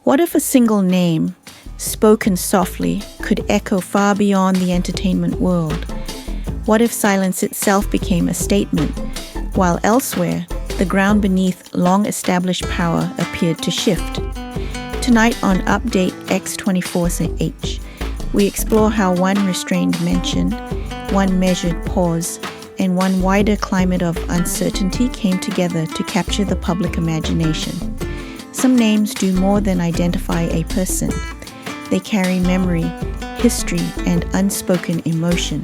What if a single name, spoken softly, could echo far beyond the entertainment world? What if silence itself became a statement, while elsewhere, the ground beneath long-established power appeared to shift? Tonight on Update X24H, we explore how one restrained mention, one measured pause, and one wider climate of uncertainty came together to capture the public imagination. Some names do more than identify a person. They carry memory, history, and unspoken emotion.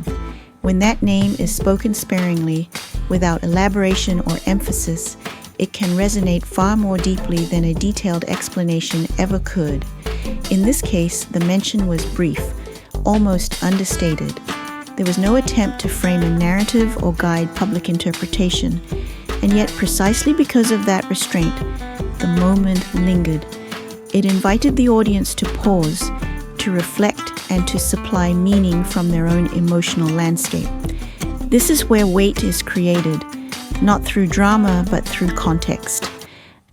When that name is spoken sparingly, without elaboration or emphasis, it can resonate far more deeply than a detailed explanation ever could. In this case, the mention was brief, almost understated. There was no attempt to frame a narrative or guide public interpretation, and yet precisely because of that restraint, the moment lingered. It invited the audience to pause, to reflect, and to supply meaning from their own emotional landscape. This is where weight is created, not through drama, but through context.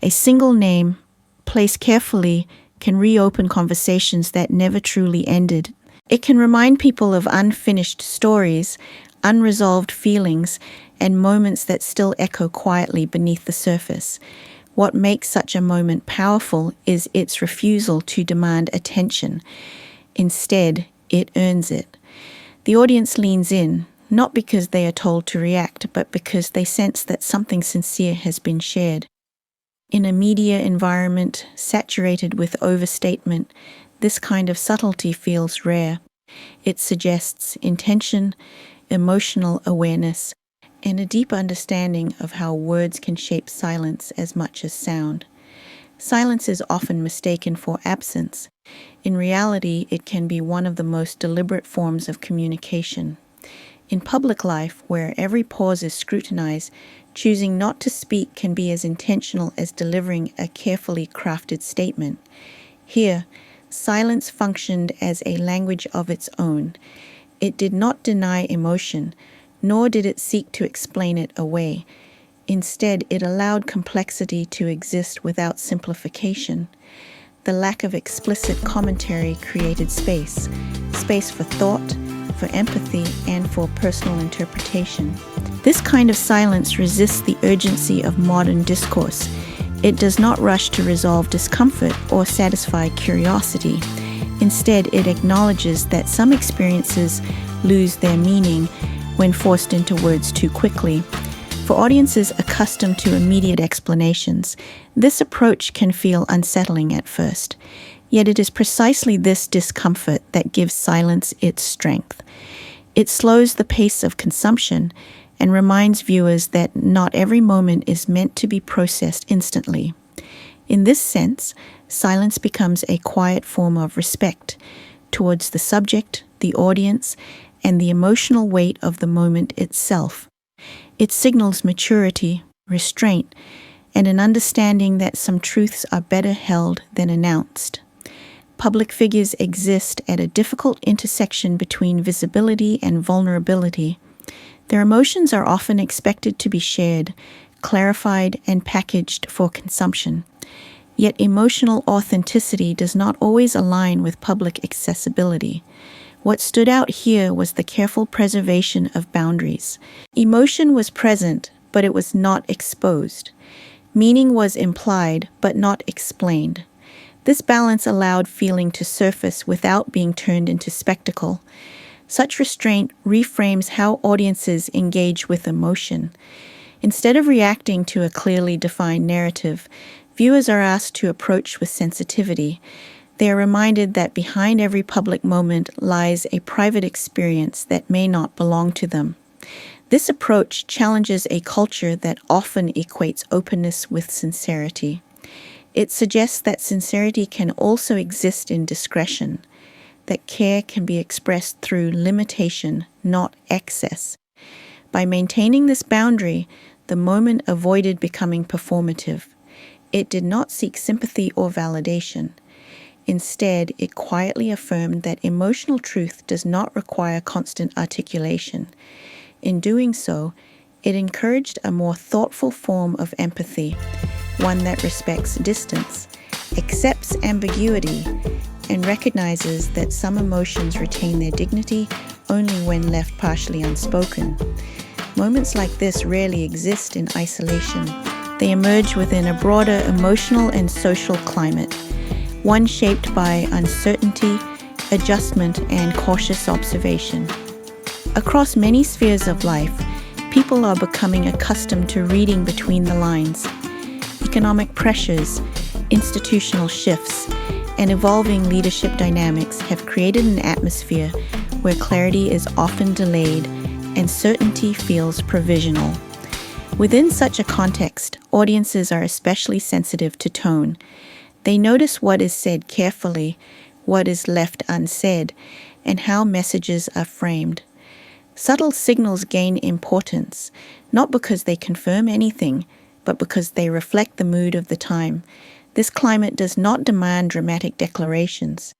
A single name, placed carefully, can reopen conversations that never truly ended. It can remind people of unfinished stories, unresolved feelings, and moments that still echo quietly beneath the surface. What makes such a moment powerful is its refusal to demand attention. Instead, it earns it. The audience leans in, not because they are told to react, but because they sense that something sincere has been shared. In a media environment saturated with overstatement, this kind of subtlety feels rare. It suggests intention, emotional awareness, and a deep understanding of how words can shape silence as much as sound. Silence is often mistaken for absence. In reality, it can be one of the most deliberate forms of communication. In public life, where every pause is scrutinized, choosing not to speak can be as intentional as delivering a carefully crafted statement. Here, silence functioned as a language of its own. It did not deny emotion, nor did it seek to explain it away. Instead, it allowed complexity to exist without simplification. The lack of explicit commentary created space for thought, for empathy, and for personal interpretation. This kind of silence resists the urgency of modern discourse. It does not rush to resolve discomfort or satisfy curiosity. Instead, it acknowledges that some experiences lose their meaning when forced into words too quickly. For audiences accustomed to immediate explanations, this approach can feel unsettling at first. Yet it is precisely this discomfort that gives silence its strength. It slows the pace of consumption and reminds viewers that not every moment is meant to be processed instantly. In this sense, silence becomes a quiet form of respect towards the subject, the audience, and the emotional weight of the moment itself. It signals maturity, restraint, and an understanding that some truths are better held than announced. Public figures exist at a difficult intersection between visibility and vulnerability. Their emotions are often expected to be shared, clarified, and packaged for consumption. Yet emotional authenticity does not always align with public accessibility. What stood out here was the careful preservation of boundaries. Emotion was present, but it was not exposed. Meaning was implied, but not explained. This balance allowed feeling to surface without being turned into spectacle. Such restraint reframes how audiences engage with emotion. Instead of reacting to a clearly defined narrative, viewers are asked to approach with sensitivity. They are reminded that behind every public moment lies a private experience that may not belong to them. This approach challenges a culture that often equates openness with sincerity. It suggests that sincerity can also exist in discretion, that care can be expressed through limitation, not excess. By maintaining this boundary, the moment avoided becoming performative. It did not seek sympathy or validation. Instead, it quietly affirmed that emotional truth does not require constant articulation. In doing so, it encouraged a more thoughtful form of empathy, one that respects distance, accepts ambiguity, and recognizes that some emotions retain their dignity only when left partially unspoken. Moments like this rarely exist in isolation. They emerge within a broader emotional and social climate, one shaped by uncertainty, adjustment, and cautious observation. Across many spheres of life, people are becoming accustomed to reading between the lines. Economic pressures, institutional shifts, and evolving leadership dynamics have created an atmosphere where clarity is often delayed and certainty feels provisional. Within such a context, audiences are especially sensitive to tone. They notice what is said carefully, what is left unsaid, and how messages are framed. Subtle signals gain importance, not because they confirm anything, but because they reflect the mood of the time. This climate does not demand dramatic declarations.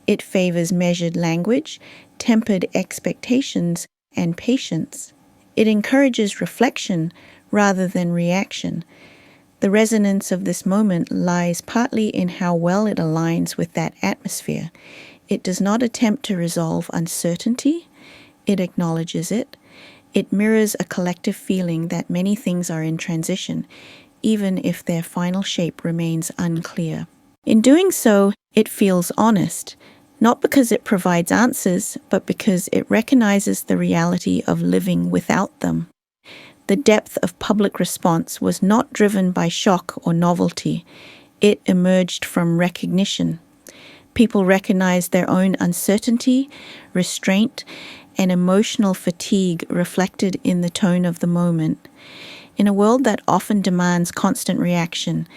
It favors measured language, tempered expectations, and patience. It encourages reflection rather than reaction. The resonance of this moment lies partly in how well it aligns with that atmosphere. It does not attempt to resolve uncertainty. It acknowledges it. It mirrors a collective feeling that many things are in transition, even if their final shape remains unclear. In doing so, it feels honest, not because it provides answers, but because it recognizes the reality of living without them. The depth of public response was not driven by shock or novelty. It emerged from recognition. People recognized their own uncertainty, restraint, and emotional fatigue reflected in the tone of the moment. In a world that often demands constant reaction,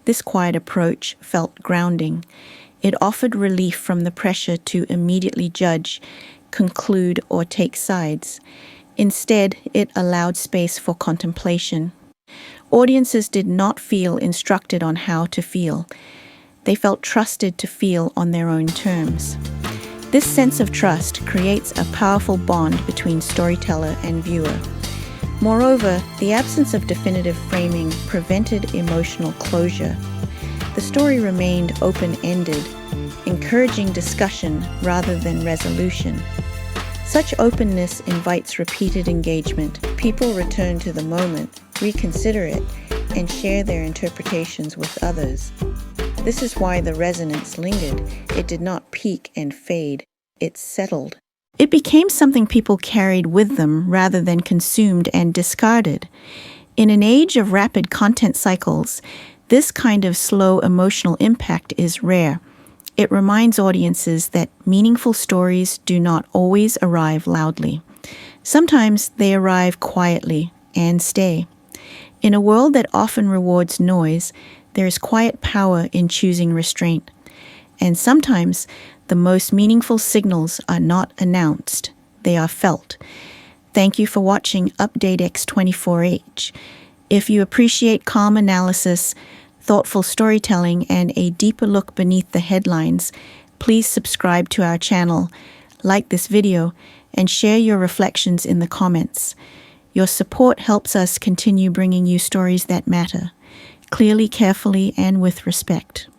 this quiet approach felt grounding. It offered relief from the pressure to immediately judge, conclude, or take sides. Instead, it allowed space for contemplation. Audiences did not feel instructed on how to feel. They felt trusted to feel on their own terms. This sense of trust creates a powerful bond between storyteller and viewer. Moreover, the absence of definitive framing prevented emotional closure. The story remained open-ended, encouraging discussion rather than resolution. Such openness invites repeated engagement. People return to the moment, reconsider it, and share their interpretations with others. This is why the resonance lingered. It did not peak and fade. It settled. It became something people carried with them rather than consumed and discarded. In an age of rapid content cycles, this kind of slow emotional impact is rare. It reminds audiences that meaningful stories do not always arrive loudly. Sometimes they arrive quietly and stay. In a world that often rewards noise, there is quiet power in choosing restraint. And sometimes the most meaningful signals are not announced, they are felt. Thank you for watching Update X24H. If you appreciate calm analysis, thoughtful storytelling, and a deeper look beneath the headlines, please subscribe to our channel, like this video, and share your reflections in the comments. Your support helps us continue bringing you stories that matter, clearly, carefully, and with respect.